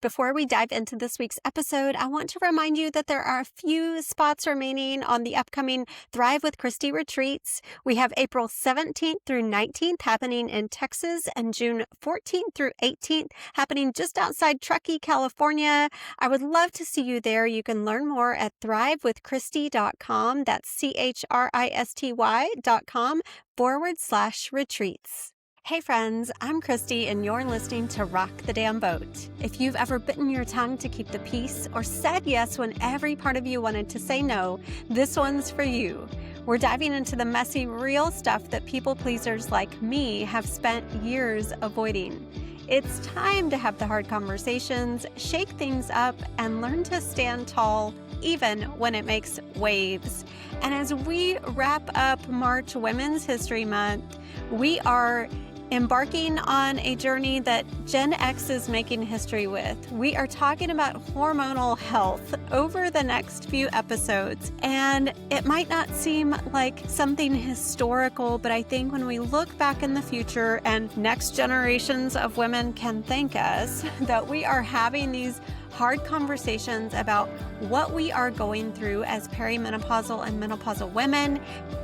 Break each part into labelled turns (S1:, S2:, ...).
S1: Before we dive into this week's episode, I want to remind you that there are a few spots remaining on the upcoming Thrive with Christy retreats. We have April 17th through 19th happening in Texas and June 14th through 18th happening just outside Truckee, California. I would love to see you there. You can learn more at thrivewithchristy.com. That's CHRISTY.com/retreats. Hey friends, I'm Christy and you're listening to Rock the Damn Boat. If you've ever bitten your tongue to keep the peace or said yes when every part of you wanted to say no, this one's for you. We're diving into the messy, real stuff that people pleasers like me have spent years avoiding. It's time to have the hard conversations, shake things up, and learn to stand tall even when it makes waves. And as we wrap up March Women's History Month, we are embarking on a journey that Gen X is making history with. We are talking about hormonal health over the next few episodes. And it might not seem like something historical, but I think when we look back in the future and next generations of women can thank us that we are having these hard conversations about what we are going through as perimenopausal and menopausal women.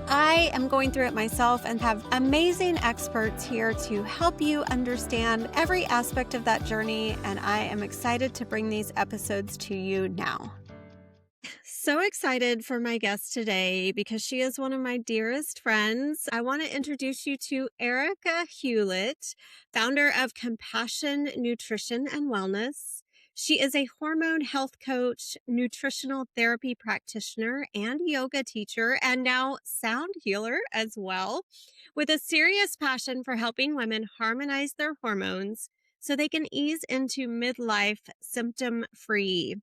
S1: I am going through it myself and have amazing experts here to help you understand every aspect of that journey, and I am excited to bring these episodes to you now. So excited for my guest today because she is one of my dearest friends. I want to introduce you to Erika Hewlett, founder of Compassion Nutrition and Wellness. She is a hormone health coach, nutritional therapy practitioner, and yoga teacher, and now sound healer as well, with a serious passion for helping women harmonize their hormones so they can ease into midlife symptom-free.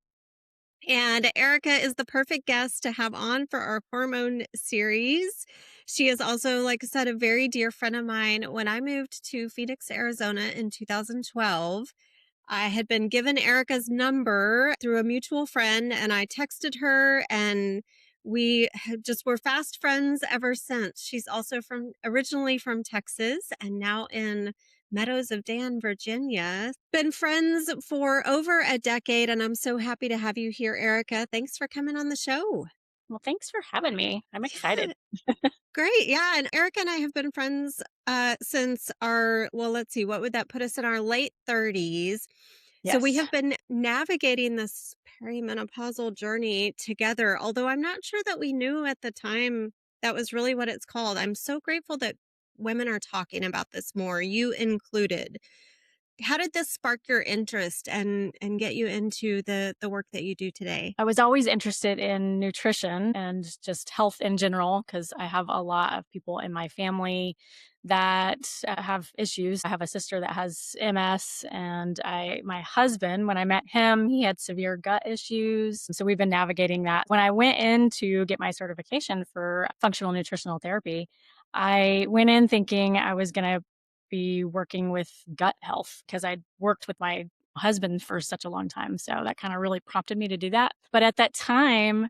S1: And Erika is the perfect guest to have on for our hormone series. She is also, like I said, a very dear friend of mine. When I moved to Phoenix, Arizona in 2012, I had been given Erika's number through a mutual friend, and I texted her, and we just were fast friends ever since. She's also originally from Texas and now in Meadows of Dan, Virginia. Been friends for over a decade, and I'm so happy to have you here, Erika. Thanks for coming on the show.
S2: Well, thanks for having me. I'm
S1: Yeah,
S2: excited.
S1: great. Yeah. And Erika and I have been friends since let's see, what would that put us in our late 30s? So we
S2: Yes.
S1: have been navigating this perimenopausal journey together, although I'm not sure that we knew at the time that was really what it's called. I'm so grateful that women are talking about this more, you included. How did this spark your interest and get you into the work that you do today?
S2: I was always interested in nutrition and just health in general because I have a lot of people in my family that have issues. I have a sister that has MS, and my husband, when I met him, he had severe gut issues. So we've been navigating that. When I went in to get my certification for functional nutritional therapy, I went in thinking I was going to be working with gut health because I'd worked with my husband for such a long time. So that kind of really prompted me to do that. But at that time,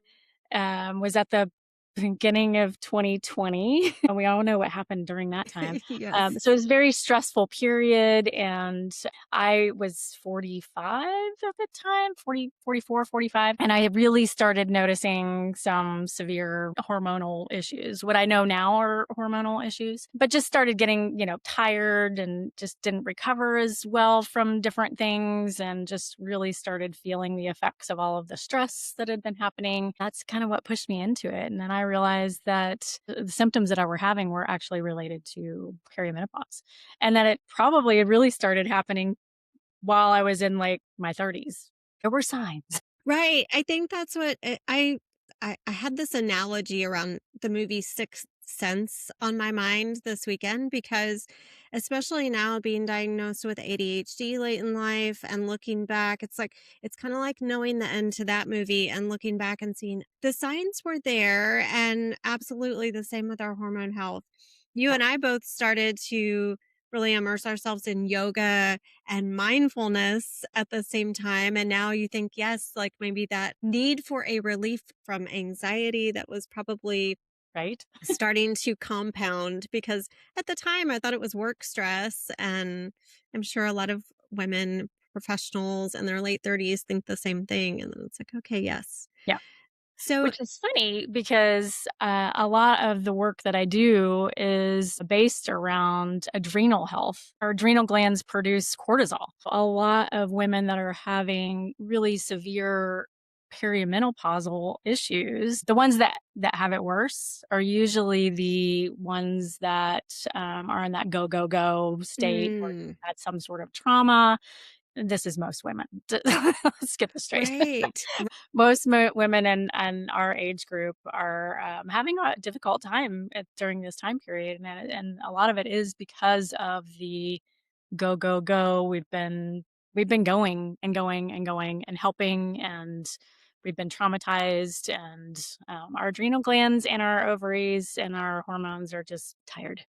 S2: was at the beginning of 2020. And we all know what happened during that time.
S1: Yes.
S2: So it was a very stressful period. And I was 45 at the time, 40, 44, 45. And I really started noticing some severe hormonal issues. What I know now are hormonal issues, but just started getting, tired and just didn't recover as well from different things, and just really started feeling the effects of all of the stress that had been happening. That's kind of what pushed me into it. And then I realized that the symptoms that I were having were actually related to perimenopause, and that it probably had really started happening while I was in like my 30s. There were signs.
S1: Right. I think that's what I had this analogy around the movie Sixth Sense on my mind this weekend because especially now being diagnosed with ADHD late in life and looking back, it's kind of like knowing the end to that movie and looking back and seeing the signs were there, and absolutely the same with our hormone health. You
S2: Yeah.
S1: and I both started to really immerse ourselves in yoga and mindfulness at the same time. And now you think, yes, like maybe that need for a relief from anxiety that was probably
S2: Right.
S1: starting to compound, because at the time I thought it was work stress. And I'm sure a lot of women professionals in their late 30s think the same thing. And then it's like, okay, yes.
S2: Yeah.
S1: So,
S2: Which is funny because a lot of the work that I do is based around adrenal health. Our adrenal glands produce cortisol. A lot of women that are having really severe perimenopausal issues, the ones that have it worse are usually the ones that are in that go go go state or
S1: mm,
S2: had some sort of trauma. This is most women. Let's get this straight.
S1: right.
S2: Most women in our age group are having a difficult time during this time period, and a lot of it is because of the go go go. We've been going and going and going and helping, and we've been traumatized, and our adrenal glands and our ovaries and our hormones are just tired.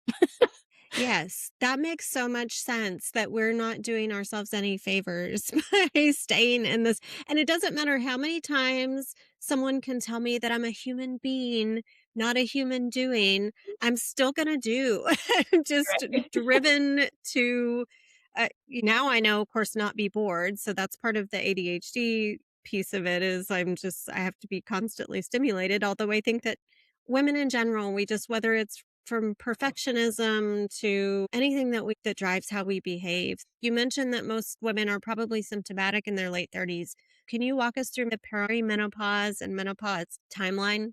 S1: Yes, that makes so much sense that we're not doing ourselves any favors by staying in this. And it doesn't matter how many times someone can tell me that I'm a human being, not a human doing, I'm still going to do. I'm just
S2: Right.
S1: driven to, now I know, of course, not be bored. So that's part of the ADHD piece of it is I have to be constantly stimulated. Although I think that women in general, we just, whether it's from perfectionism to anything that drives how we behave. You mentioned that most women are probably symptomatic in their late 30s. Can you walk us through the perimenopause and menopause timeline?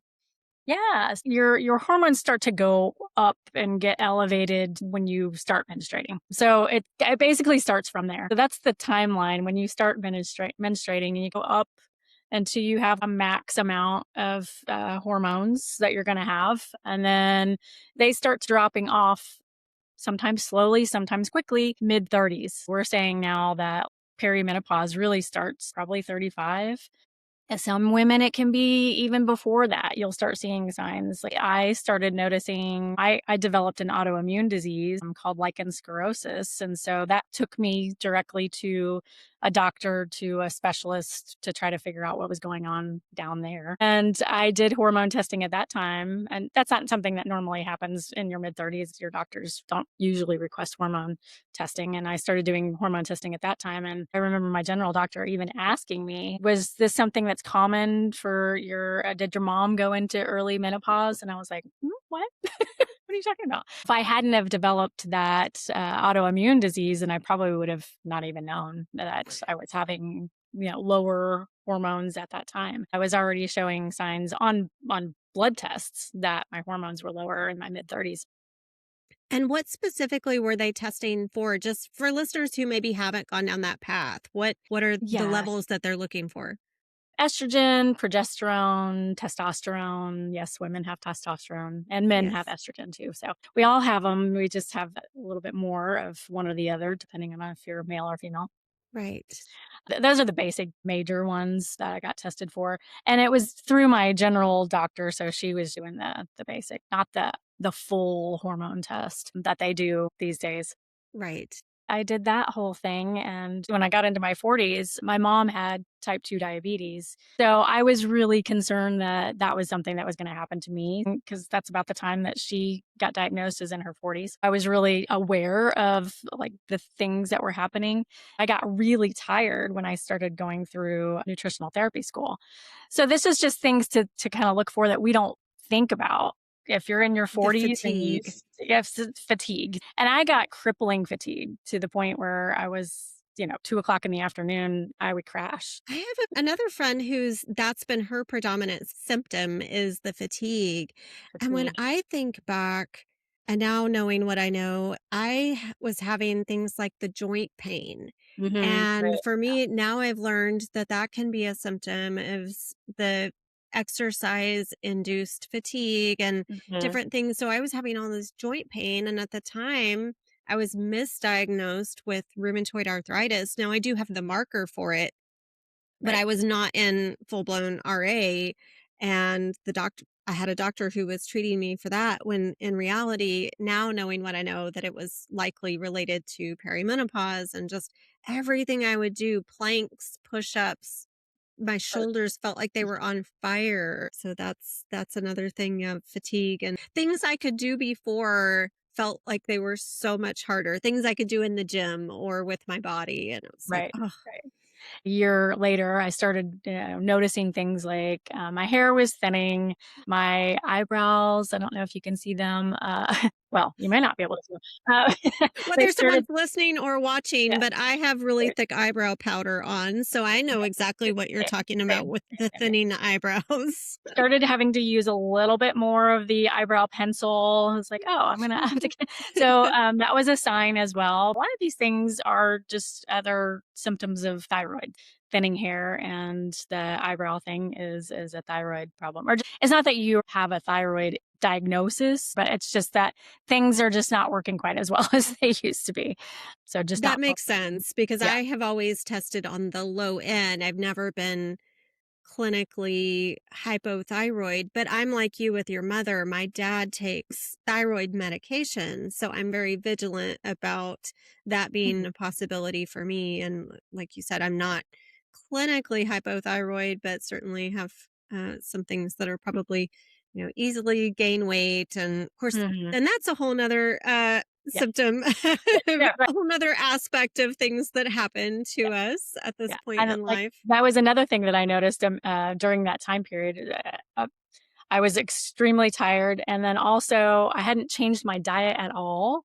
S2: Yes, your hormones start to go up and get elevated when you start menstruating. So it basically starts from there. So that's the timeline when you start menstruating and you go up until you have a max amount of hormones that you're going to have, and then they start dropping off. Sometimes slowly, sometimes quickly, mid 30s. We're saying now that perimenopause really starts probably 35. Some women, it can be even before that. You'll start seeing signs. Like I started noticing, I developed an autoimmune disease called lichen sclerosis. And so that took me directly to a doctor, to a specialist to try to figure out what was going on down there. And I did hormone testing at that time. And that's not something that normally happens in your mid 30s. Your doctors don't usually request hormone testing. And I started doing hormone testing at that time. And I remember my general doctor even asking me, was this something that's common for did your mom go into early menopause? And I was like, what? What are you talking about? If I hadn't have developed that autoimmune disease, and I probably would have not even known that I was having, lower hormones at that time. I was already showing signs on blood tests that my hormones were lower in my mid 30s.
S1: And what specifically were they testing for? Just for listeners who maybe haven't gone down that path, what are the
S2: Yes.
S1: levels that they're looking for?
S2: Estrogen, progesterone, testosterone. Yes, women have testosterone and men have
S1: Yes.
S2: estrogen too. So we all have them. We just have a little bit more of one or the other, depending on if you're male or female.
S1: Right.
S2: Those are the basic major ones that I got tested for. And it was through my general doctor. So she was doing the basic, not the full hormone test that they do these days.
S1: Right.
S2: I did that whole thing, and when I got into my 40s, my mom had type 2 diabetes. So I was really concerned that that was something that was gonna happen to me because that's about the time that she got diagnosed, is in her 40s. I was really aware of, like, the things that were happening. I got really tired when I started going through nutritional therapy school. So this is just things to kinda look for that we don't think about. If you're in your
S1: The
S2: 40s and you
S1: fatigue.
S2: have fatigue. And I got crippling fatigue to the point where I was, 2 o'clock in the afternoon, I would crash.
S1: I have another friend who's that's been her predominant symptom is the fatigue. And when
S2: Fatigue.
S1: I think back and now knowing what I know, was having things like the joint pain.
S2: Mhm.
S1: And
S2: Right.
S1: for me, now I've learned that that can be a symptom of the exercise induced fatigue and
S2: Mhm.
S1: different things. So I was having all this joint pain. And at the time, I was misdiagnosed with rheumatoid arthritis. Now I do have the marker for it, but
S2: Right.
S1: I was not in full blown RA. And I had a doctor who was treating me for that when in reality, now knowing what I know, that it was likely related to perimenopause and just everything I would do, planks, push ups, my shoulders felt like they were on fire. So that's another thing of fatigue and things I could do before felt like they were so much harder, things I could do in the gym or with my body, and it was like,
S2: Right.
S1: oh,
S2: Right. A year later, I started, noticing things like, my hair was thinning, my eyebrows, I don't know if you can see them, well, you may not be able to see them. They
S1: whether
S2: started
S1: someone's listening or watching,
S2: yeah,
S1: but I have really
S2: they're
S1: thick eyebrow powder on, so I know exactly what you're
S2: same,
S1: talking about
S2: same,
S1: with the
S2: same.
S1: thinning eyebrows.
S2: Started having to use a little bit more of the eyebrow pencil. I was like, "Oh, I'm gonna have to get" so, that was a sign as well. A lot of these things are just other symptoms of thyroid. Thinning hair and the eyebrow thing is a thyroid problem. Or it's not that you have a thyroid diagnosis, but it's just that things are just not working quite as well as they used to be. So just
S1: That
S2: not
S1: makes
S2: focusing.
S1: sense because
S2: Yeah.
S1: I have always tested on the low end. I've never been clinically hypothyroid, but I'm like you with your mother. My dad takes thyroid medication, so I'm very vigilant about that being
S2: Mhm.
S1: a possibility for me. And like you said, I'm not clinically hypothyroid, but certainly have some things that are probably, easily gain weight, and of course,
S2: Mhm.
S1: and that's a whole nother
S2: Yeah.
S1: symptom,
S2: Yeah.
S1: a
S2: Yeah, right.
S1: whole nother aspect of things that happen
S2: Yeah.
S1: to us at this
S2: Yeah,
S1: point
S2: and,
S1: in
S2: like,
S1: life.
S2: that was another thing that I noticed, during that time period, I was extremely tired, and then also I hadn't changed my diet at all.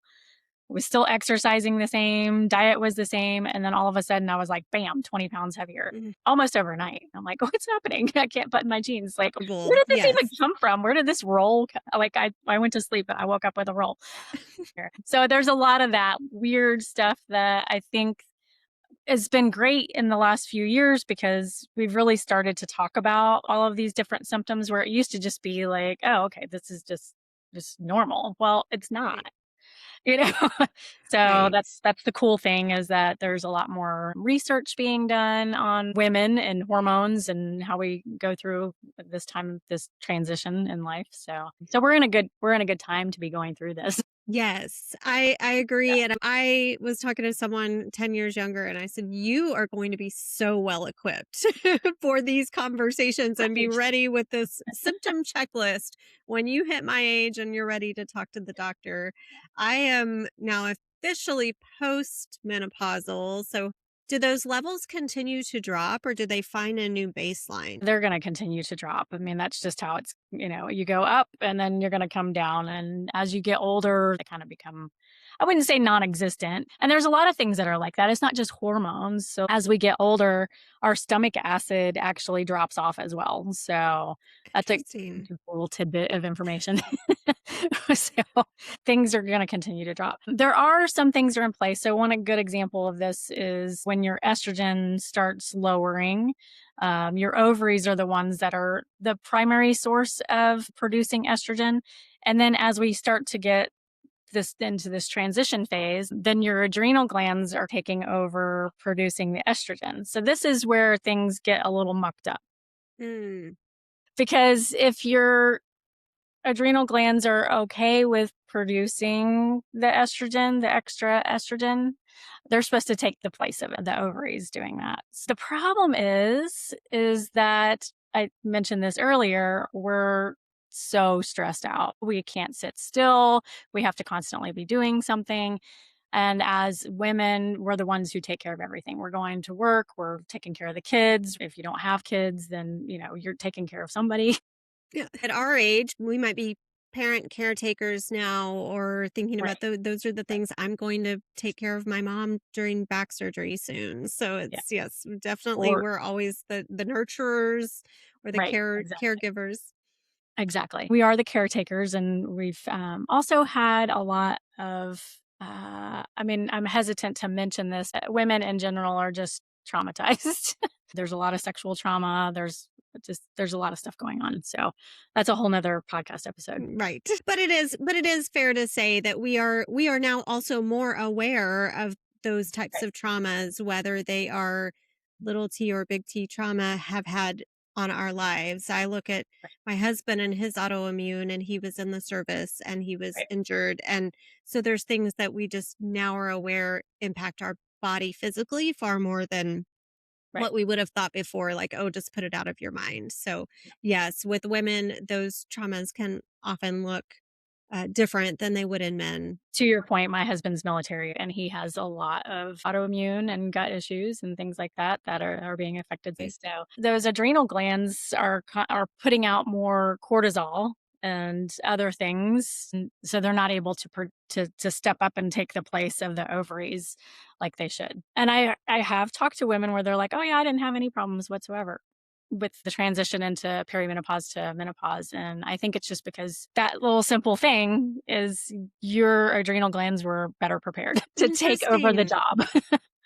S2: I was still exercising the same, diet was the same, and then all of a sudden I was like, bam, 20 pounds heavier,
S1: Mm,
S2: almost overnight. I'm like, "What's happening? I can't button my jeans." Like, where
S1: horrible.
S2: did this even
S1: Yes.
S2: come from? Where did this roll like, I went to sleep, and I woke up with a roll here. So there's a lot of that weird stuff that I think it's been great in the last few years because we've really started to talk about all of these different symptoms where it used to just be like, "Oh, okay, this is just normal." Well, it's not,
S1: Right.
S2: you know? So
S1: Right.
S2: that's the cool thing is that there's a lot more research being done on women and hormones and how we go through this transition in life. So we're in a good time to be going through this.
S1: Yes, I
S2: Yeah.
S1: agree. And I was talking to someone 10 years younger, and I said, you are going to be so well equipped for these conversations and be
S2: Right.
S1: ready with this symptom checklist when you hit my age and you're ready to talk to the doctor. I am now officially postmenopausal. So do those levels continue to drop, or do they find a new baseline?
S2: They're gonna continue to drop. I mean, that's just how you go up and then you're gonna come down, and as you get older, they kinda become I wouldn't say non-existent, and there's a lot of things that are like that. It's not just hormones. So as we get older, our stomach acid actually drops off as well. So that's a
S1: Interesting.
S2: just a little tidbit of information. So things are gonna continue to drop. There are some things that are in place. So one a good example of this is when your estrogen starts lowering, your ovaries are the ones that are the primary source of producing estrogen. And then as we start to get this into this transition phase, then your adrenal glands are taking over producing the estrogen. So this is where things get a little mucked up.
S1: Hmm.
S2: Because if your adrenal glands are okay with producing the estrogen, the extra estrogen, they're supposed to take the place of it, the ovaries doing that. The problem is that I mentioned this earlier, we're so stressed out. We can't sit still. We have to constantly be doing something. And as women, we're the ones who take care of everything. We're going to work, we're taking care of the kids. If you don't have kids, then, you're taking care of somebody.
S1: Yeah, at our age, we might be parent caretakers now, or thinking
S2: Right,
S1: about those are the
S2: right.
S1: things I'm going to take care of my mom during back surgery soon. So
S2: Yeah.
S1: it's, yes, definitely
S2: Or
S1: we're always the nurturers or the
S2: right, exactly.
S1: caregivers.
S2: Exactly. We are the caretakers, and we've, also had a lot of, I mean, I'm hesitant to mention this, women in general are just traumatized. There's a lot of sexual trauma, there's a lot of stuff going on, so that's a whole whole 'nother podcast episode.
S1: Right. But it is fair to say that we are now also more aware of those types
S2: Right,
S1: of traumas, whether they are little T or big T trauma, have had on our lives. I look at
S2: right,
S1: my husband and his autoimmune, and he was in the service and he was
S2: right.
S1: injured, and so there's things that we just now are aware impact our body physically far more than
S2: Right.
S1: what we would have thought before, like, oh, just put it out of your mind. So yes, with women, those traumas can often look different than they would in men.
S2: To your point, my husband's military and he has a lot of autoimmune and gut issues and things like that that are being affected.
S1: Okay.
S2: So those adrenal glands are putting out more cortisol and other things, and so they're not able to step up and take the place of the ovaries like they should. And I have talked to women where they're like, "Oh yeah, I didn't have any problems whatsoever." With the transition into perimenopause to menopause. And I think it's just because that little simple thing is your adrenal glands were better prepared to take over the
S1: Interesting.
S2: job.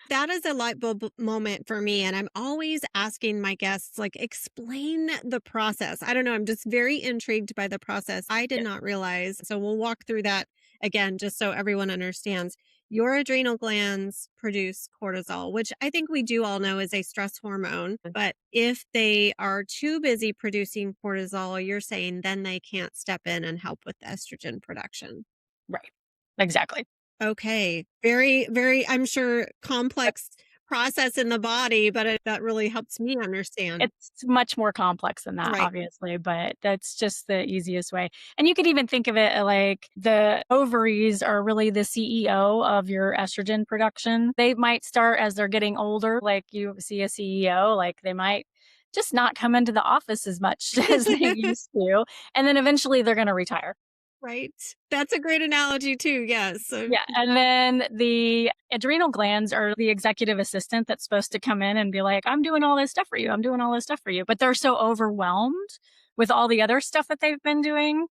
S1: That is a light bulb moment for me. And I'm always asking my guests, like, explain the process. I don't know. I'm just very intrigued by the process. I did
S2: Yeah,
S1: not realize. So we'll walk through that again, just so everyone understands. Your adrenal glands produce cortisol, which I think we do all know is a stress hormone. But if they are too busy producing cortisol, you're saying then they can't step in and help with the estrogen production.
S2: right. Exactly.
S1: Okay. Very, very, I'm sure, complex process in the body, but that really helps me understand.
S2: It's much more complex than that,
S1: Right.
S2: obviously, but that's just the easiest way. And you could even think of it like the ovaries are really the CEO of your estrogen production. They might start as they're getting older, like you see a CEO, like they might just not come into the office as much as they used to. And then eventually they're going to retire.
S1: Right. That's a great analogy too. Yes.
S2: Yeah, and then the adrenal glands are the executive assistant that's supposed to come in and be like, "I'm doing all this stuff for you. I'm doing all this stuff for you." But they're so overwhelmed with all the other stuff that they've been doing,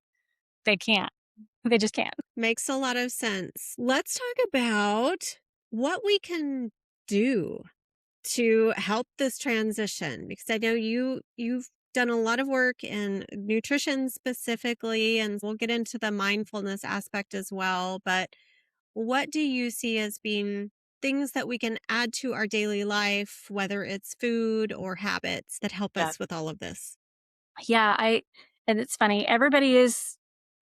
S2: they can't. They just can't.
S1: Makes a lot of sense. Let's talk about what we can do to help this transition, because I know you've done a lot of work in nutrition specifically, and we'll get into the mindfulness aspect as well. But what do you see as being things that we can add to our daily life, whether it's food or habits that help
S2: Yeah.
S1: us with all of this?
S2: Yeah, I and it's funny, everybody is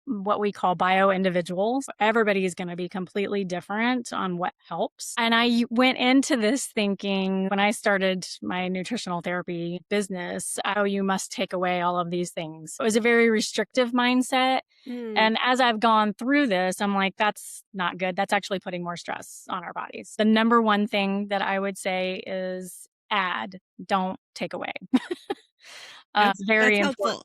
S2: what we call bio individuals. Everybody is going to be completely different on what helps. And went into this thinking when I started my nutritional therapy business, oh, you must take away all of these things. It was a very restrictive mindset.
S1: Mm,
S2: And as I've gone through this, I'm like, that's not good. That's actually putting more stress on our bodies. The number one thing that I would say is add, don't take away.
S1: that's
S2: Very important.
S1: helpful.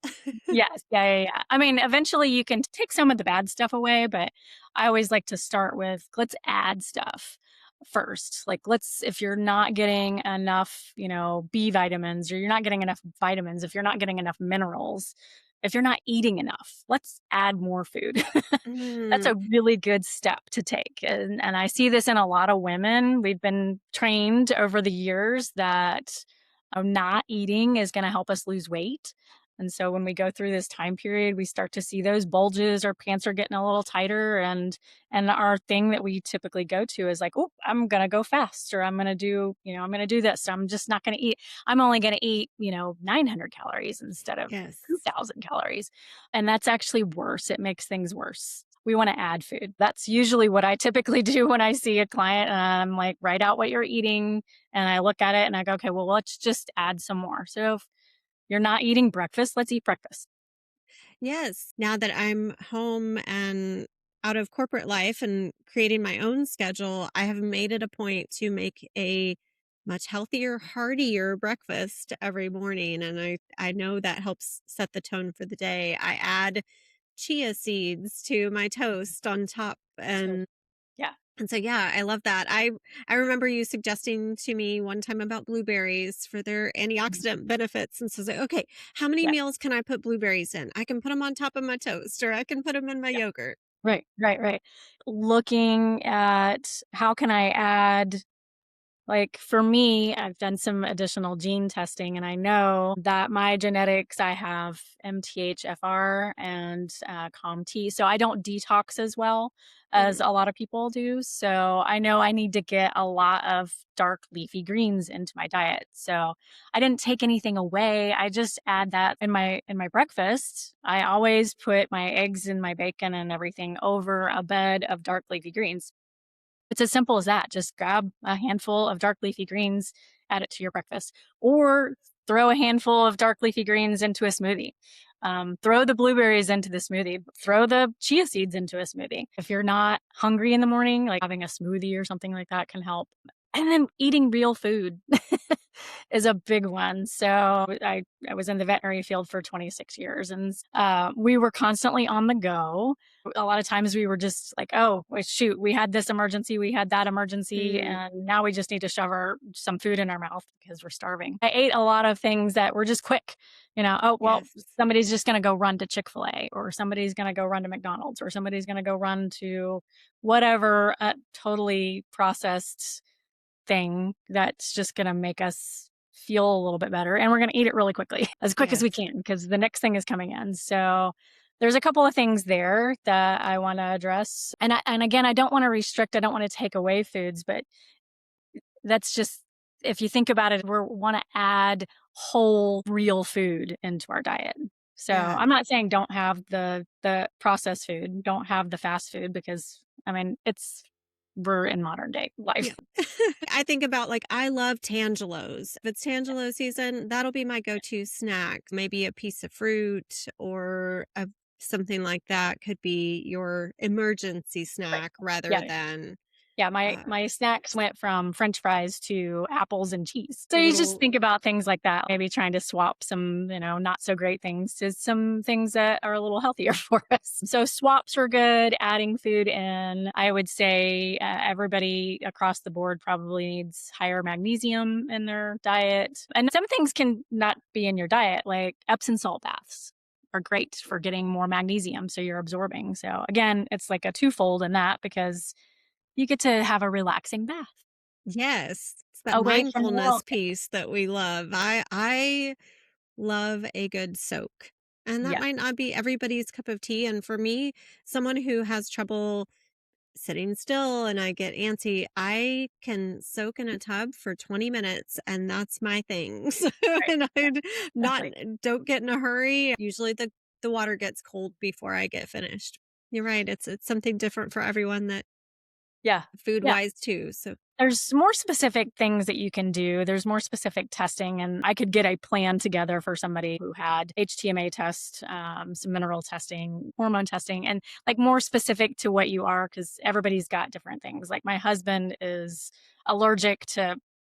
S2: Yes. Yeah, yeah, yeah. I mean, eventually you can take some of the bad stuff away, but I always like to start with let's add stuff first. Like if you're not getting enough, B vitamins or you're not getting enough vitamins, if you're not getting enough minerals, if you're not eating enough, let's add more food. That's
S1: Mm,
S2: a really good step to take. And I see this in a lot of women. We've been trained over the years that not eating is going to help us lose weight. And so when we go through this time period, we start to see those bulges, our pants are getting a little tighter and our thing that we typically go to is like, "Oh, I'm going to go fast or I'm going to do, I'm going to do this. I'm just not going to eat. I'm only going to eat, 900 calories instead of
S1: yes.
S2: 2,000 calories." And that's actually worse. It makes things worse. We want to add food. That's usually what I typically do when I see a client and I'm like, write out what you're eating. And I look at it and I go, okay, well, let's just add some more. So if you're not eating breakfast, let's eat breakfast.
S1: Yes. Now that I'm home and out of corporate life and creating my own schedule, I have made it a point to make a much healthier, heartier breakfast every morning. And I know that helps set the tone for the day. I add chia seeds to my toast on top.
S2: So,
S1: And
S2: yeah,
S1: and so, yeah, I love that. I remember you suggesting to me one time about blueberries for their
S2: mhm,
S1: antioxidant benefits, and so I was like, okay, how many
S2: yeah,
S1: meals can I put blueberries in? I can put them on top of my toast, or I can put them in my
S2: yeah.
S1: yogurt.
S2: Right, right, right. Looking at how can I add. Like for me, I've done some additional gene testing and I know that my genetics, I have MTHFR and COMT. So I don't detox as well as
S1: Mhm.
S2: a lot of people do. So I know I need to get a lot of dark leafy greens into my diet. So I didn't take anything away. I just add that in my breakfast. I always put my eggs and my bacon and everything over a bed of dark leafy greens. It's as simple as that. Just grab a handful of dark leafy greens, add it to your breakfast, or throw a handful of dark leafy greens into a smoothie. Throw the blueberries into the smoothie, throw the chia seeds into a smoothie. If you're not hungry in the morning, like having a smoothie or something like that can help. And then eating real food is a big one. So I was in the veterinary field for 26 years and we were constantly on the go. A lot of times we were just like, oh, shoot, we had this emergency, we had that emergency,
S1: Mm,
S2: and now we just need to shove some food in our mouth because we're starving. I ate a lot of things that were just quick. Oh, well,
S1: yes.
S2: somebody's just going to go run to Chick-fil-A, or somebody's going to go run to McDonald's, or somebody's going to go run to whatever totally processed thing that's just going to make us feel a little bit better. And we're going to eat it really quickly, as quick as
S1: Yes.
S2: we can, because the next thing is coming in. So there's a couple of things there that I want to address. And again, I don't want to restrict, I don't want to take away foods, but that's just, if you think about it, we want to add whole, real food into our diet. So
S1: Yeah.
S2: I'm not saying don't have the processed food, don't have the fast food, because I mean, we're in modern day
S1: Yeah.
S2: life.
S1: I think about like, I love Tangelos. If it's Tangelo season, that'll be my go to snack. Maybe a piece of fruit or something like that could be your emergency
S2: Right.
S1: snack rather
S2: Yeah.
S1: than
S2: Yeah, my
S1: uh,
S2: my snacks went from french fries to apples and cheese. So
S1: a
S2: you just
S1: little.
S2: think about things like that, maybe trying to swap some, not so great things to some things that are a little healthier for us. So swaps are good, adding food in. I would say everybody across the board probably needs higher magnesium in their diet. And some things can not be in your diet, like Epsom salt baths are great for getting more magnesium so you're absorbing. So again, it's like a twofold in that, because you get to have a relaxing bath
S1: Yes, it's that
S2: away from the
S1: mindfulness
S2: world.
S1: piece that we love. I love a good soak. And that
S2: Yeah,
S1: might not be everybody's cup of tea. And for me, someone who has trouble sitting still and I get antsy, I can soak in a tub for 20 minutes and that's my thing. So,
S2: right.
S1: and
S2: Yeah,
S1: I
S2: that's
S1: not
S2: right.
S1: don't get in a hurry. Usually the water gets cold before I get finished. You're right. It's something different for everyone that
S2: Yeah.
S1: food
S2: Yeah.
S1: wise too. So
S2: There's more specific things that you can do. There's more specific testing, and I could get a plan together for somebody who had HTMA test, some mineral testing, hormone testing, and like more specific to what you are, because everybody's got different things. Like my husband is allergic to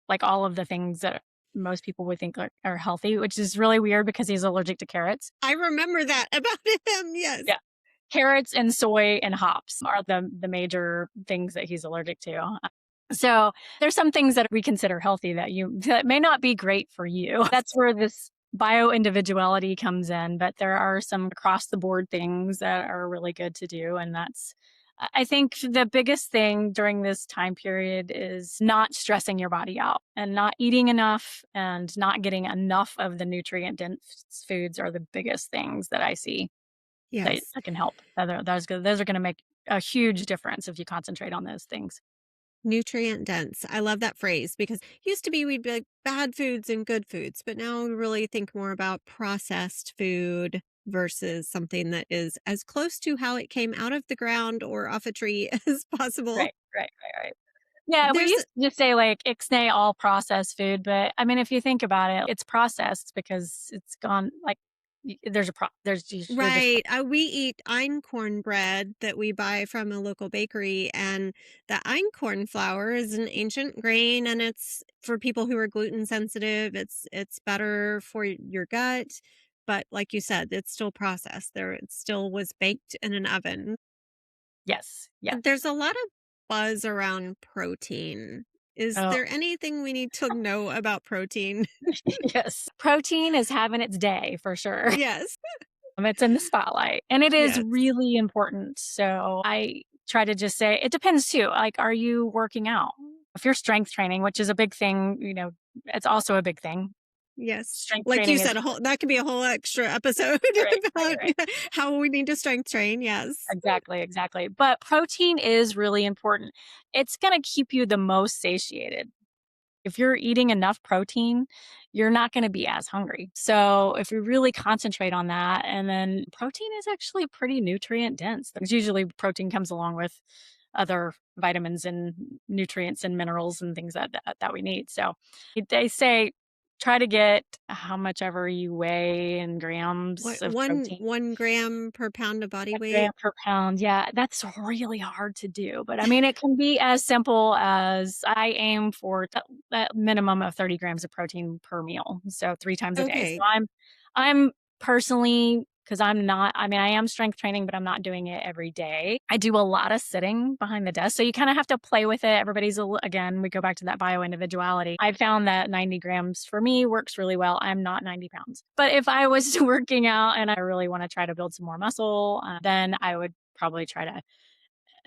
S2: like all of the things that most people would think are healthy, which is really weird because he's allergic to carrots.
S1: I remember that about him. Yes.
S2: Yeah. Carrots and soy and hops are the major things that he's allergic to. So there's some things that we consider healthy that may not be great for you. That's where this bio individuality comes in, but there are some across the board things that are really good to do. And I think the biggest thing during this time period is not stressing your body out, and not eating enough and not getting enough of the nutrient dense foods are the biggest things that I see that
S1: Yes.
S2: that can help. Those are gonna make a huge difference if you concentrate on those things.
S1: Nutrient dense. I love that phrase because used to be we'd be like bad foods and good foods, but now we really think more about processed food versus something that is as close to how it came out of the ground or off a tree as possible.
S2: Right, right, right, right. Yeah, we
S1: There's
S2: used to just say, like, "Ixnay all processed food," but, I mean, if you think about it, it's processed because it's gone, like, you're just
S1: right. We eat einkorn bread that we buy from a local bakery, and the einkorn flour is an ancient grain, and it's for people who are gluten sensitive. It's better for your gut, but like you said, it's still processed. There, it still was baked in an oven.
S2: yes, yes.
S1: There's a lot of buzz around protein. Is
S2: Oh,
S1: there anything we need to know about protein?
S2: yes. Protein is having its day for sure.
S1: Yes.
S2: It's in the spotlight, and it is
S1: Yes.
S2: really important. So I try to just say it depends too. Like, are you working out? If you're strength training, which is a big thing, it's also a big thing.
S1: Yes.
S2: Strength
S1: Like you
S2: training is
S1: said, a whole that could be a whole extra episode
S2: right, right,
S1: about
S2: right.
S1: how we need to strength train. Yes.
S2: Exactly, exactly. But protein is really important. It's going to keep you the most satiated. If you're eating enough protein, you're not going to be as hungry. So, if we really concentrate on that, and then protein is actually pretty nutrient dense. There's usually protein comes along with other vitamins and nutrients and minerals and things that we need. So, they say try to get how much ever you weigh in grams
S1: What,
S2: of
S1: one
S2: protein.
S1: 1 gram per pound of body
S2: A gram
S1: weight?
S2: per pound, yeah, that's really hard to do, but I mean, it can be as simple as I aim for a minimum of 30 grams of protein per meal, so 3 times a day. So
S1: Okay.
S2: I'm personally, because 'cause I'm not, I mean, I am strength training, but I'm not doing it every day. I do a lot of sitting behind the desk, so you kinda have to play with it. Everybody's again, we go back to that bio individuality. I found that 90 grams for me works really well. I'm not 90 pounds. But if I was working out and I really wanna try to build some more muscle, then I would probably try to,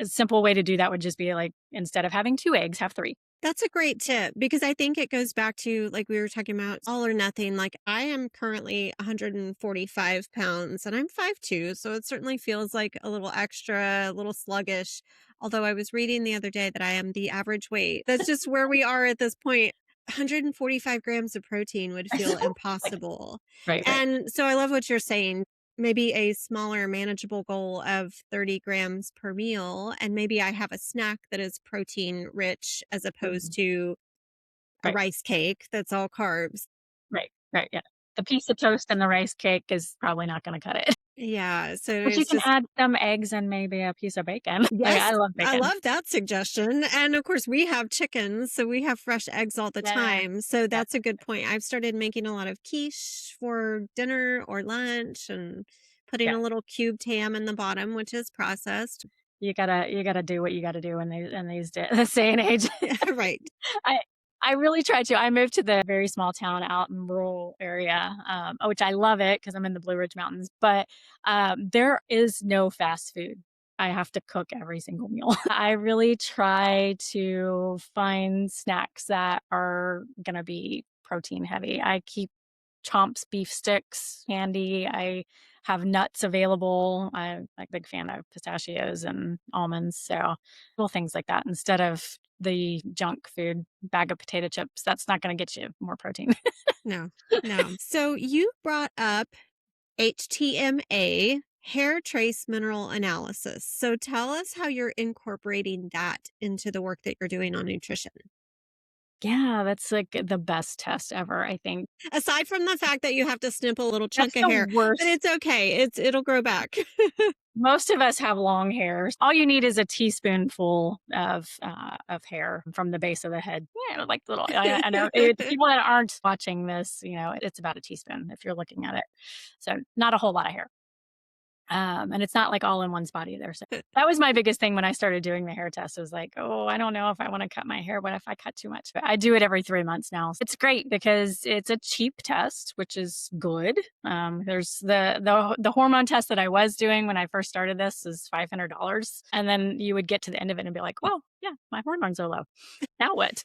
S2: a simple way to do that would just be, like, instead of having 2 eggs, have 3.
S1: That's a great tip because I think it goes back to, like we were talking about, all or nothing. Like, I am currently 145 pounds and I'm 5'2". So it certainly feels like a little extra, a little sluggish. Although I was reading the other day that I am the average weight. That's just where we are at this point. 145 grams of protein would feel
S2: Like,
S1: impossible.
S2: right, right.
S1: And so I love what you're saying. Maybe a smaller, manageable goal of 30 grams per meal. And maybe I have a snack that is protein rich as opposed
S2: Mhm.
S1: to a
S2: Right,
S1: rice cake that's all carbs.
S2: right, right, yeah. The piece of toast and the rice cake is probably not gonna cut it.
S1: Yeah. So
S2: But you
S1: it's
S2: can
S1: just,
S2: add some eggs and maybe a piece of bacon. I
S1: yes,
S2: love
S1: I
S2: bacon.
S1: love that suggestion. And of course, we have chickens, so we have fresh eggs all the
S2: Yeah,
S1: time. So
S2: yeah,
S1: that's a good point. I've started making a lot of quiche for dinner or lunch and putting
S2: yeah.
S1: a little cubed ham in the bottom, which is processed.
S2: You gotta do what you gotta do in these this day and age.
S1: Yeah, right.
S2: I I really try to. I moved to the very small town out in rural area, which I love it because 'cause I'm in the Blue Ridge Mountains, but, there is no fast food. I have to cook every single meal. I really try to find snacks that are gonna be protein heavy. I keep Chomp's beef sticks handy. I have nuts available. I'm like a big fan of pistachios and almonds, so little things like that instead of the junk food bag of potato chips. That's not gonna get you more protein.
S1: No, no. So you brought up HTMA, hair trace mineral analysis. So tell us how you're incorporating that into the work that you're doing on nutrition.
S2: Yeah, that's like the best test ever, I think.
S1: Aside from the fact that you have to snip a little
S2: That's
S1: chunk of
S2: the
S1: hair, but
S2: worst.
S1: it's okay. It'll grow back.
S2: Most of us have long hair. All you need is a teaspoonful of hair from the base of the head. Yeah, like little. I know the people that aren't watching this, it's about a teaspoon if you're looking at it. So not a whole lot of hair. And it's not like all in one spot either. So that was my biggest thing when I started doing the hair test was like, oh, I don't know if I want to cut my hair. What if I cut too much? But I do it every 3 months now. It's great because it's a cheap test, which is good. There's the hormone test that I was doing when I first started this is $500, and then you would get to the end of it and be like, well, yeah, my hormones are low. Now what?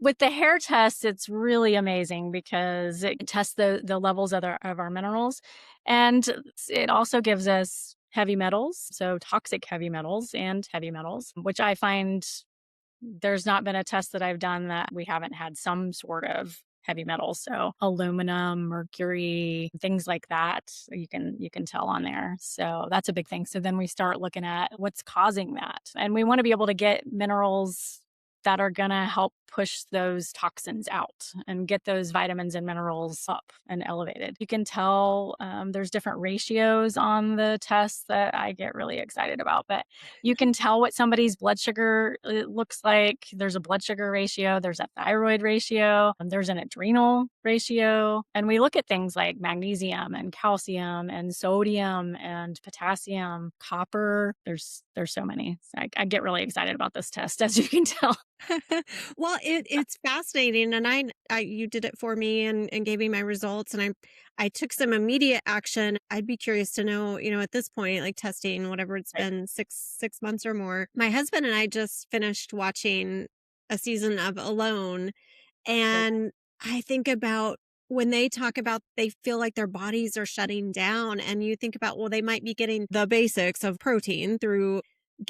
S2: With the hair test, it's really amazing because it tests the levels of our minerals, and it also gives us heavy metals, so toxic heavy metals and heavy metals, which I find there's not been a test that I've done that we haven't had some sort of heavy metals. So aluminum, mercury, things like that, you can tell on there. So that's a big thing. So then we start looking at what's causing that. And we want to be able to get minerals that are going to help push those toxins out and get those vitamins and minerals up and elevated. You can tell there's different ratios on the tests that I get really excited about, but you can tell what somebody's blood sugar looks like. There's a blood sugar ratio, there's a thyroid ratio, and there's an adrenal ratio. And we look at things like magnesium and calcium and sodium and potassium, copper. There's so many. So I get really excited about this test, as you can tell.
S1: Well, it's fascinating, and I you did it for me and gave me my results, and I took some immediate action. I'd be curious to know, at this point, like testing, whatever it's
S2: Right.
S1: been, 6 months or more. My husband and I just finished watching a season of Alone,
S2: Right.
S1: and I think about when they talk about they feel like their bodies are shutting down, and you think about, well, they might be getting the basics of protein through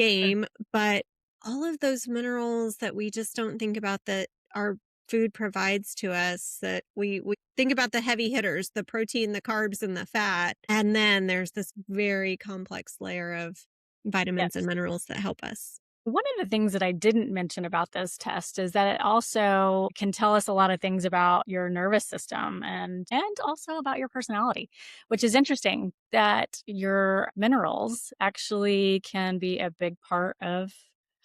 S2: Sure.
S1: game, but all of those minerals that we just don't think about that our food provides to us, that we think about the heavy hitters, the protein, the carbs, and the fat. And then there's this very complex layer of vitamins and
S2: Yes.
S1: minerals that help us.
S2: One of the things that I didn't mention about this test is that it also can tell us a lot of things about your nervous system and also about your personality, which is interesting that your minerals actually can be a big part of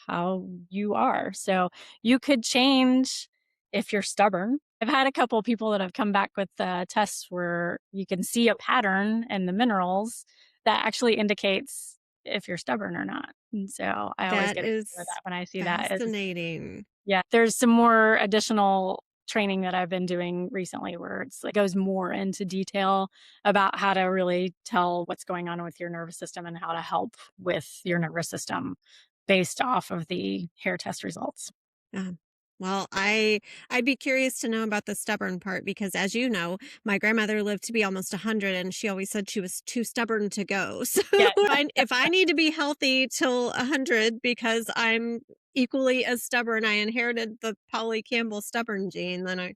S2: how you are. So you could change if you're stubborn. I've had a couple of people that have come back with tests where you can see a pattern in the minerals that actually indicates if you're stubborn or not. And so I always
S1: That
S2: get
S1: is
S2: excited with that when I see that.
S1: fascinating.
S2: Yeah, there's some more additional training that I've been doing recently where it goes more into detail about how to really tell what's going on with your nervous system and how to help with your nervous system based off of the hair test results.
S1: Yeah. Well, I'd be curious to know about the stubborn part because as you know, my grandmother lived to be almost 100 and she always said she was too stubborn to go. So
S2: Yeah.
S1: if I need to be healthy till 100 because I'm equally as stubborn, I inherited the Polly Campbell stubborn gene, then I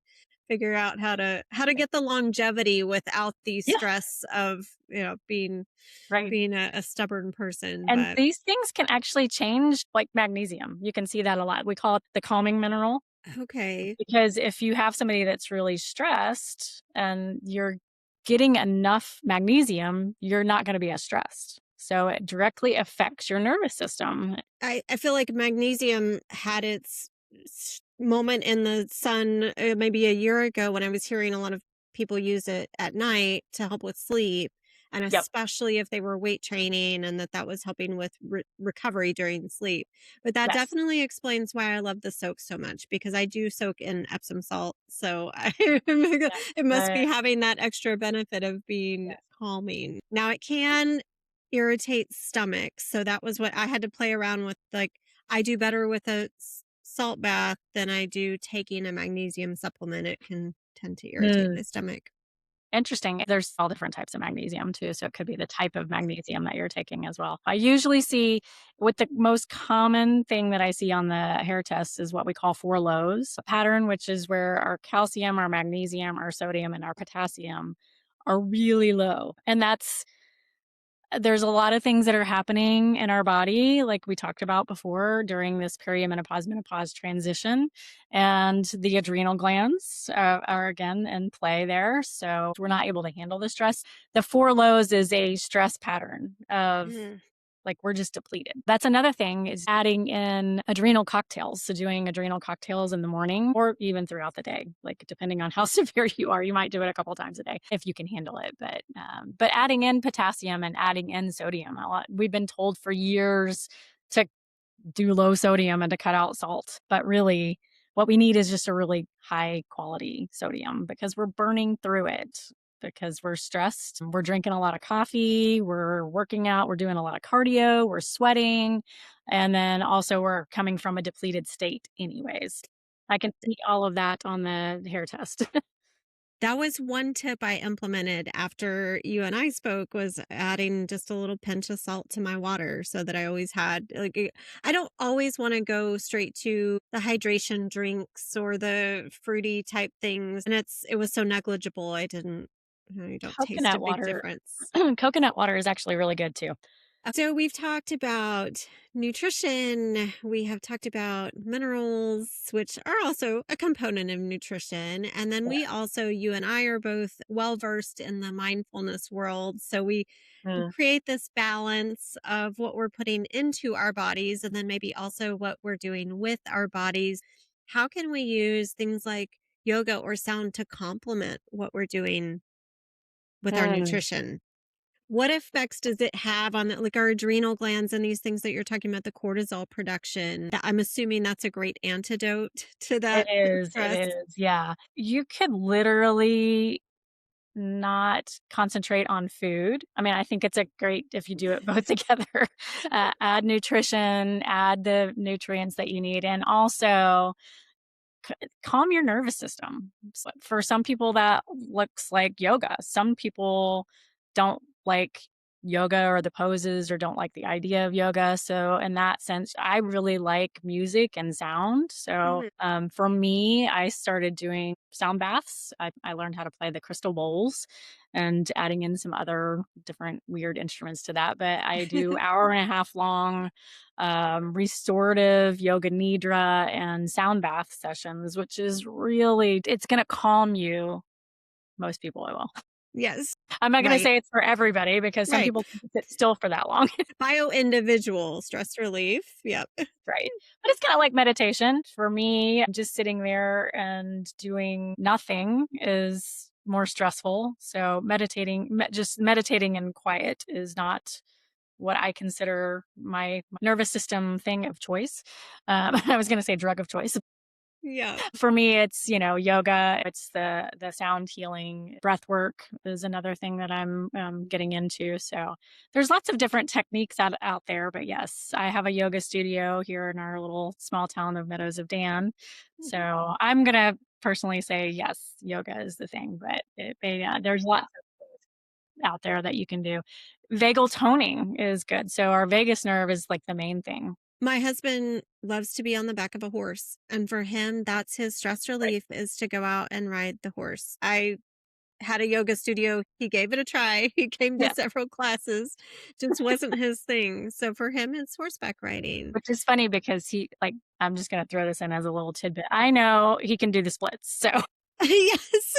S1: figure out how to get the longevity without the
S2: Yeah,
S1: stress of, being
S2: right.
S1: being a stubborn person,
S2: And
S1: but
S2: these things can actually change like magnesium. You can see that a lot. We call it the calming mineral.
S1: okay.
S2: Because if you have somebody that's really stressed and you're getting enough magnesium, you're not gonna be as stressed. So it directly affects your nervous system.
S1: I feel like magnesium had its moment in the sun maybe a year ago when I was hearing a lot of people use it at night to help with sleep, and
S2: Yep.
S1: especially if they were weight training and that was helping with recovery during sleep. But that
S2: Yes.
S1: definitely explains why I love the soak so much because I do soak in Epsom salt. So
S2: Yes.
S1: it must
S2: Yeah,
S1: be having that extra benefit of being
S2: yes.
S1: calming. Now it can irritates stomachs, so that was what I had to play around with, like, I do better with a salt bath than I do taking a magnesium supplement, it can tend to irritate
S2: Mm,
S1: my stomach.
S2: interesting. There's all different types of magnesium too, so it could be the type of magnesium that you're taking as well. I usually see with the most common thing that I see on the hair test is what we call 4 lows pattern, which is where our calcium, our magnesium, our sodium, and our potassium are really low. And there's a lot of things that are happening in our body, like we talked about before, during this perimenopause, menopause transition. And the adrenal glands are again in play there. So we're not able to handle the stress. The 4 lows is a stress pattern of
S1: Mm.
S2: like we're just depleted. That's another thing is adding in adrenal cocktails. So doing adrenal cocktails in the morning or even throughout the day, like depending on how severe you are, you might do it a couple times a day if you can handle it. But adding in potassium and adding in sodium a lot. We've been told for years to do low sodium and to cut out salt. But really, what we need is just a really high quality sodium because we're burning through it because we're stressed. We're drinking a lot of coffee, we're working out, we're doing a lot of cardio, we're sweating, and then also we're coming from a depleted state, anyways. I can see all of that on the hair test.
S1: That was one tip I implemented after you and I spoke was adding just a little pinch of salt to my water so that I always had like I don't always want to go straight to the hydration drinks or the fruity type things and it was so negligible I didn't you don't taste a
S2: Coconut
S1: big
S2: water
S1: difference.
S2: coconut water is actually really good too.
S1: So we've talked about nutrition. We have talked about minerals, which are also a component of nutrition. And then
S2: Yeah.
S1: we also, you and I are both well versed in the mindfulness world. So we
S2: Mm.
S1: create this balance of what we're putting into our bodies and then maybe also what we're doing with our bodies. How can we use things like yoga or sound to complement what we're doing with our
S2: Mm.
S1: nutrition? What effects does it have on like our adrenal glands and these things that you're talking about, the cortisol production? I'm assuming that's a great antidote to
S2: It
S1: that
S2: is, it
S1: stress.
S2: is, yeah. You could literally not concentrate on food. I mean, I think it's a great if you do it both together. Add nutrition, add the nutrients that you need, and also calm your nervous system. So for some people, that looks like yoga. Some people don't like yoga or the poses or don't like the idea of yoga. So in that sense, I really like music and sound. So
S1: Mhm.
S2: for me, I started doing sound baths. I learned how to play the crystal bowls and adding in some other different weird instruments to that. But I do hour and a half long restorative yoga nidra and sound bath sessions, which is really, it's going to calm you. Most people it will.
S1: Yes.
S2: I'm not gonna
S1: Right.
S2: say it's for everybody because some
S1: Right.
S2: people can sit still for that long.
S1: Bio-individual stress relief. Yep.
S2: Right. But it's kinda like meditation. For me, just sitting there and doing nothing is more stressful. So just meditating in quiet is not what I consider my nervous system thing of choice. I was gonna say drug of choice.
S1: Yeah.
S2: For me, it's, yoga, it's the sound healing. Breath work is another thing that I'm, getting into, so there's lots of different techniques out there, but yes, I have a yoga studio here in our little small town of Meadows of Dan,
S1: Mhm.
S2: so I'm gonna personally say, yes, yoga is the thing, but there's lots out there that you can do. Vagal toning is good, so our vagus nerve is, like, the main thing.
S1: My husband loves to be on the back of a horse, and for him, that's his stress
S2: Right.
S1: relief is to go out and ride the horse. I had a yoga studio. He gave it a try. He came to
S2: Yeah.
S1: several classes. Just wasn't his thing. So for him, it's horseback riding.
S2: Which is funny because I'm just gonna throw this in as a little tidbit. I know he can do the splits, so
S1: Yes.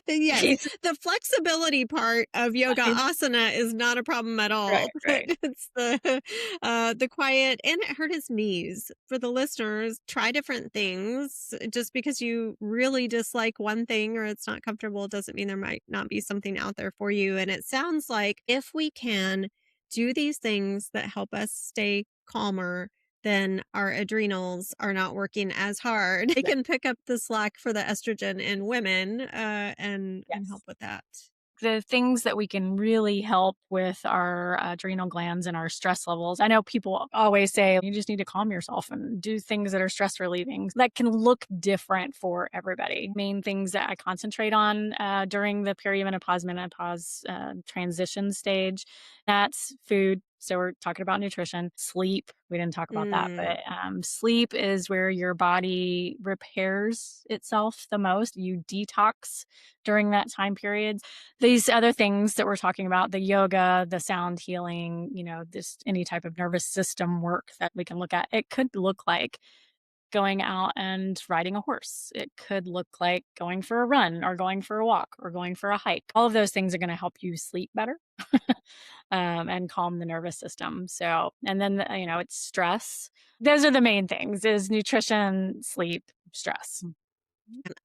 S1: Yes.
S2: he's
S1: The flexibility part of yoga
S2: he's
S1: asana is not a problem at
S2: right,
S1: all, but
S2: right.
S1: it's the quiet, and it hurt his knees. For the listeners, try different things. Just because you really dislike one thing or it's not comfortable doesn't mean there might not be something out there for you. And it sounds like if we can do these things that help us stay calmer, then our adrenals are not working as hard. They
S2: Yeah,
S1: can pick up the slack for the estrogen in women, and help
S2: yes.
S1: with that.
S2: The things that we can really help with our adrenal glands and our stress levels. I know people always say you just need to calm yourself and do things that are stress relieving. That can look different for everybody. Main things that I concentrate on during the perimenopause, menopause transition stage, that's food. So we're talking about nutrition, sleep. We didn't talk about that,
S1: Mm.
S2: but sleep is where your body repairs itself the most. You detox during that time period. These other things that we're talking about, the yoga, the sound healing, this any type of nervous system work that we can look at, it could look like going out and riding a horse. It could look like going for a run or going for a walk or going for a hike. All of those things are going to help you sleep better and calm the nervous system. So, and then, it's stress. Those are the main things is nutrition, sleep, stress.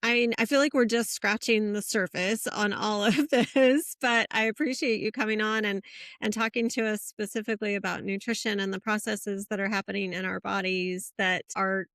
S1: I feel like we're just scratching the surface on all of this, but I appreciate you coming on and talking to us specifically about nutrition and the processes that are happening in our bodies that are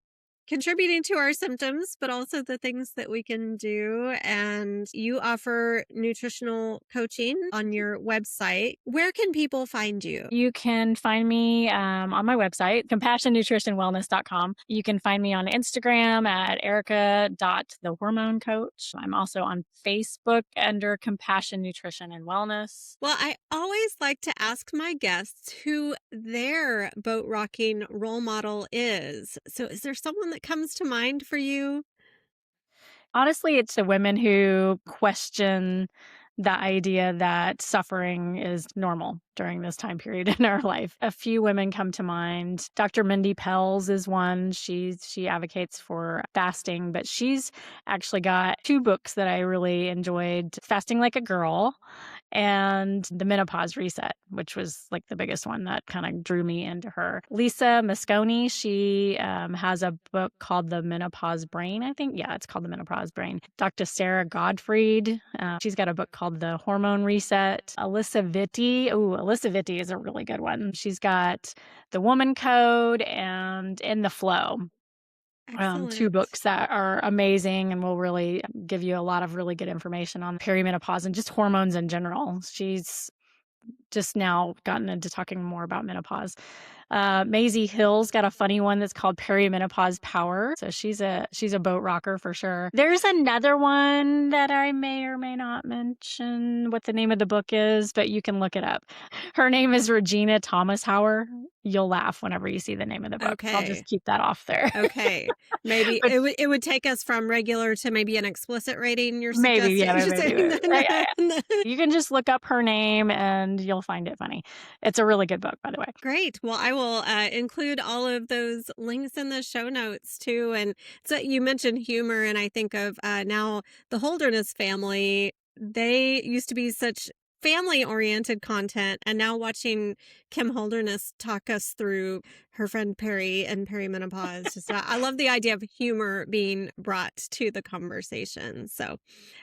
S1: contributing to our symptoms, but also the things that we can do. And you offer nutritional coaching on your website. Where can people find you?
S2: You can find me on my website, compassionnutritionwellness.com. You can find me on Instagram at erica.thehormonecoach. I'm also on Facebook under Compassion Nutrition and Wellness.
S1: Well, I always like to ask my guests who their boat rocking role model is. So, is there someone that comes to mind for you?
S2: Honestly, it's the women who question the idea that suffering is normal during this time period in our life. A few women come to mind. Dr. Mindy Pelz is one. She advocates for fasting, but she's actually got two books that I really enjoyed: Fasting Like a Girl and The Menopause Reset, which was like the biggest one that kind of drew me into her. Lisa Mosconi, she has a book called The Menopause Brain, I think. Yeah, it's called The Menopause Brain. Dr. Sarah Godfried, she's got a book called The Hormone Reset. Alyssa Vitti is a really good one. She's got The Woman Code and In the Flow. Two
S1: Excellent.
S2: books that are amazing and will really give you a lot of really good information on perimenopause and just hormones in general. She's just now gotten into talking more about menopause. Maisie Hill's got a funny one that's called Perimenopause Power. So she's a boat rocker for sure. There's another one that I may or may not mention what the name of the book is, but you can look it up. Her name is Regina Thomas Hauer. You'll laugh whenever you see the name of the book. So I'll just keep that off there.
S1: Okay. Maybe
S2: But
S1: it would take us from regular to maybe an explicit rating you're
S2: maybe,
S1: suggesting.
S2: maybe. You can just look up her name and you'll find it funny. It's a really good book, by the way.
S1: Great. Well, I will include all of those links in the show notes too. And so you mentioned humor, and I think of now the Holderness family. They used to be such family-oriented content, and now watching Kim Holderness talk us through her friend Perry and perimenopause. Just, I love the idea of humor being brought to the conversation. So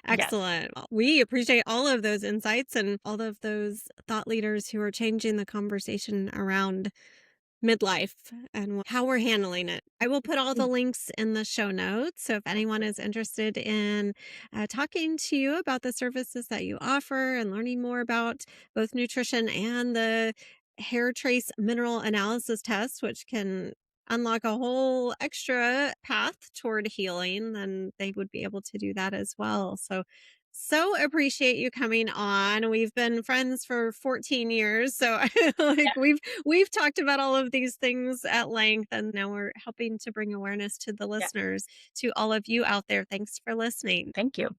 S1: excellent. Well, we appreciate all of those insights and all of those thought leaders who are changing the conversation around midlife and how we're handling it. I will put all the links in the show notes. So if anyone is interested in talking to you about the services that you offer and learning more about both nutrition and the hair trace mineral analysis test, which can unlock a whole extra path toward healing, then they would be able to do that as well. So appreciate you coming on. We've been friends for 14 years. So we've talked about all of these things at length, and now we're helping to bring awareness to the listeners, to all of you out there. Thanks for listening.
S2: Thank you.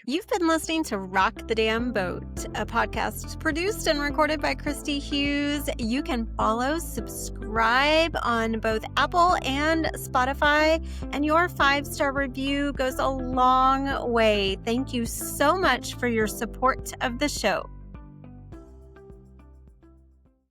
S1: You've been listening to Rock the Damn Boat, a podcast produced and recorded by Christy Hughes. You can follow, subscribe on both Apple and Spotify, and your 5-star review goes a long way. Thank you so much for your support of the show.